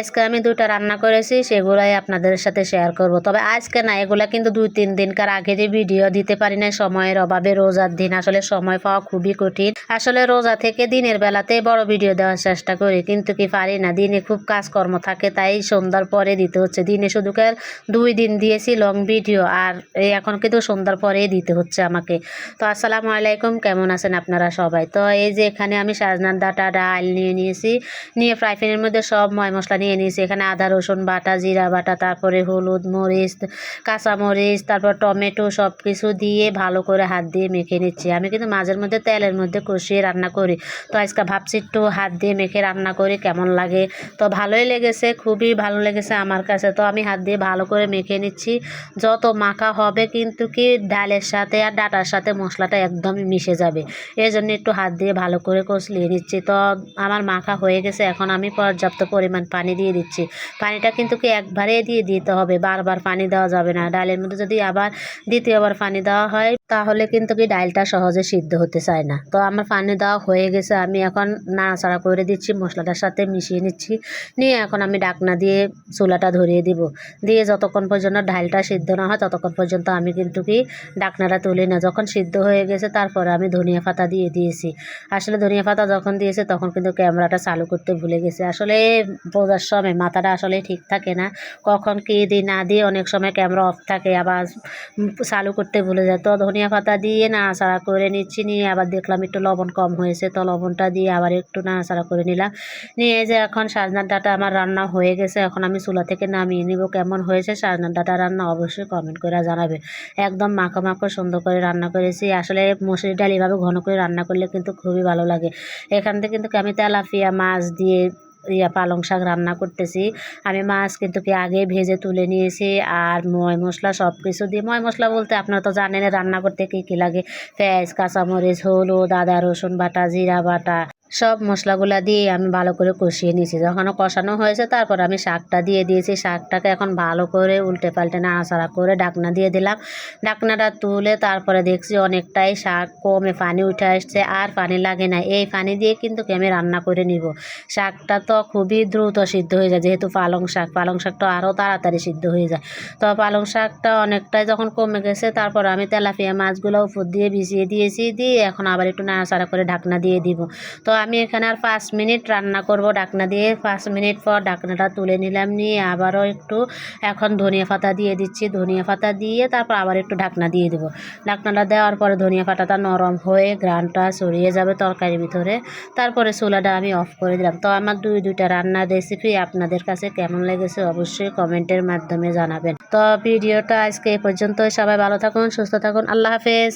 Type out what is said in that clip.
আজকে আমি দুটো রান্না করেছি, সেগুলাই আপনাদের সাথে শেয়ার করব। তবে আজকে না, এগুলা কিন্তু 2-3 দিনকার আগেরই ভিডিও দিতে পারি না, সময়ের অভাবে। রোজার দিন আসলে সময় পাওয়া খুবই কঠিন। আসলে রোজা থেকে দিনের বেলাতে বড় ভিডিও দেওয়ার চেষ্টা করি, কিন্তু কি পারি না, দিনে খুব কাজকর্ম থাকে, তাই সন্ধ্যার পরে দিতে হচ্ছে। দিনে শুধু 2 দিন দিয়েছি লং ভিডিও, আর এখন কিন্তু সন্ধ্যার পরেই দিতে হচ্ছে আমাকে। তো আসসালামু আলাইকুম, কেমন আছেন আপনারা সবাই? তো এই যে এখানে আমি সাজনার ডাঁটা, ডাল নিয়ে নিয়েছি, নিয়ে ফ্রাই প্যানের মধ্যে সব ময় মশলা নিয়ে নিয়েছি। এখানে আদা রসুন বাটা, জিরা বাটা, তারপরে হলুদ, মরিচ, কাঁচামরিচ, তারপর টমেটো, সব কিছু দিয়ে ভালো করে হাত দিয়ে মেখে নিচ্ছি। আমি কিন্তু মাঝের মধ্যে তেলের মধ্যে কষিয়ে রান্না করি, তো আজকে ভাবছি একটু হাত দিয়ে মেখে রান্না করি, কেমন লাগে। তো ভালোই লেগেছে, খুবই ভালো লেগেছে আমার কাছে। তো আমি হাত দিয়ে ভালো করে মেখে নিচ্ছি। যত মাখা হবে কিন্তু কি ডালের সাথে আর ডাটার সাথে মশলাটা একদমই মিশে যাবে, এই জন্য একটু হাত দিয়ে ভালো করে কষলিয়ে নিচ্ছি। তো আমার মাখা হয়ে গেছে, এখন আমি পর্যাপ্ত পরিমাণ পানি দিয়ে দিচ্ছি। পানিটা কিন্তু কি একবারে দিয়ে দিতে হবে, বারবার পানি দেওয়া যাবে না। ডালের মধ্যে যদি আবার দ্বিতীয়বার পানি দেওয়া হয়, তাহলে কিন্তু কি ডালটা সহজে সিদ্ধ হতে চায় না। তো আমার পানি দেওয়া হয়ে গেছে, আমি এখন নাড়াচাড়া করে দিচ্ছি, মশলাটার সাথে মিশিয়ে নিচ্ছি। নিয়ে এখন আমি ঢাকনা দিয়ে চুলাটা ধরিয়ে দিব। দিয়ে যতক্ষণ পর্যন্ত ডালটা সিদ্ধ না হয় ততক্ষণ পর্যন্ত আমি কিন্তু কি ঢাকনাটা তুলি না। যখন সিদ্ধ হয়ে গেছে তারপরে আমি ধনিয়া পাতা দিয়ে দিয়েছি। আসলে ধনিয়া পাতা যখন দিয়েছে তখন কিন্তু ক্যামেরাটা চালু করতে ভুলে গেছে। আসলে বোঝার সময় মাথাটা আসলে ঠিক থাকে না, কখন কী দিই না দিয়ে অনেক সময় ক্যামেরা অফ থাকে, আবার চালু করতে ভুলে যায়। তো ধনিয়া পাতা দিয়ে নাড়াচাড়া করে নিচ্ছি, নিয়ে আবার দেখলাম একটু লবণ কম হয়েছে, তো লবণটা দিয়ে আবার একটু নাড়াচাড়া করে নিলাম। নিয়ে যে এখন সাজনার ডাঁটা আমার রান্না হয়ে গেছে, এখন আমি চুলা থেকে নামিয়ে নিব। কেমন হয়েছে সাজনার ডাঁটা রান্না অবশ্যই কমেন্ট করে জানাবে। একদম মাখো মাখো সুন্দর করে রান্না করেছি। আসলে মসুরি ডাল এভাবে ঘন করে রান্না করলে কিন্তু খুবই ভালো লাগে। এখান থেকে কিন্তু আমি তেলাপিয়া মাছ দিয়ে পালং শাক রান্না করতেছি। আমি মাছ কিন্তু কি আগে ভেজে তুলে নিয়েছি, আর ময় মশলা সব কিছু দিয়ে, ময় মশলা বলতে আপনারা তো জানেন রান্না করতে কী কী লাগে, পেঁয়াজ, কাঁচামরিচ, হলুদ, আদা রসুন বাটা, জিরা বাটা, সব মশলাগুলা দিয়ে আমি ভালো করে কষিয়ে নিয়েছি। যখন কষানো হয়েছে তারপর আমি শাকটা দিয়ে দিয়েছি। শাকটাকে এখন ভালো করে উল্টে পাল্টে নাড়াচাড়া করে ঢাকনা দিয়ে দিলাম। ঢাকনাটা তুলে তারপরে দেখছি অনেকটাই শাক কমে পানি উঠে আসছে, আর পানি লাগে না। এই পানি দিয়ে কিন্তু আমি রান্না করে নিব। শাকটা তো খুবই দ্রুত সিদ্ধ হয়ে যায়, যেহেতু পালং শাক, পালং শাকটা আরও তাড়াতাড়ি সিদ্ধ হয়ে যায়। তো পালং শাকটা অনেকটাই যখন কমে গেছে তারপর আমি তেলাপিয়া মাছগুলো উপর দিয়ে ভিজিয়ে দিয়েছি, দিয়ে এখন আবার একটু নাড়াচাড়া করে ঢাকনা দিয়ে দিব। তো আমি এখানে আর 5 মিনিট রান্না করব ঢাকনা দিয়ে। 5 মিনিট পর ঢাকনাটা তুলে নিলাম, নিয়ে আবারও একটু এখন ধনিয়া পাতা দিয়ে দিচ্ছি। ধনিয়া পাতা দিয়ে তারপর আবার একটু ঢাকনা দিয়ে দেবো। ঢাকনাটা দেওয়ার পরে ধনিয়া পাতাটা নরম হয়ে ঘ্রাণটা ছড়িয়ে যাবে তরকারির ভিতরে, তারপরে চুলাটা আমি অফ করে দিলাম। তো আমার দুইটা রান্নার রেসিপি আপনাদের কাছে কেমন লেগেছে অবশ্যই কমেন্টের মাধ্যমে জানাবেন। তো ভিডিওটা আজকে এই পর্যন্তই। সবাই ভালো থাকুন, সুস্থ থাকুন, আল্লাহ হাফেজ।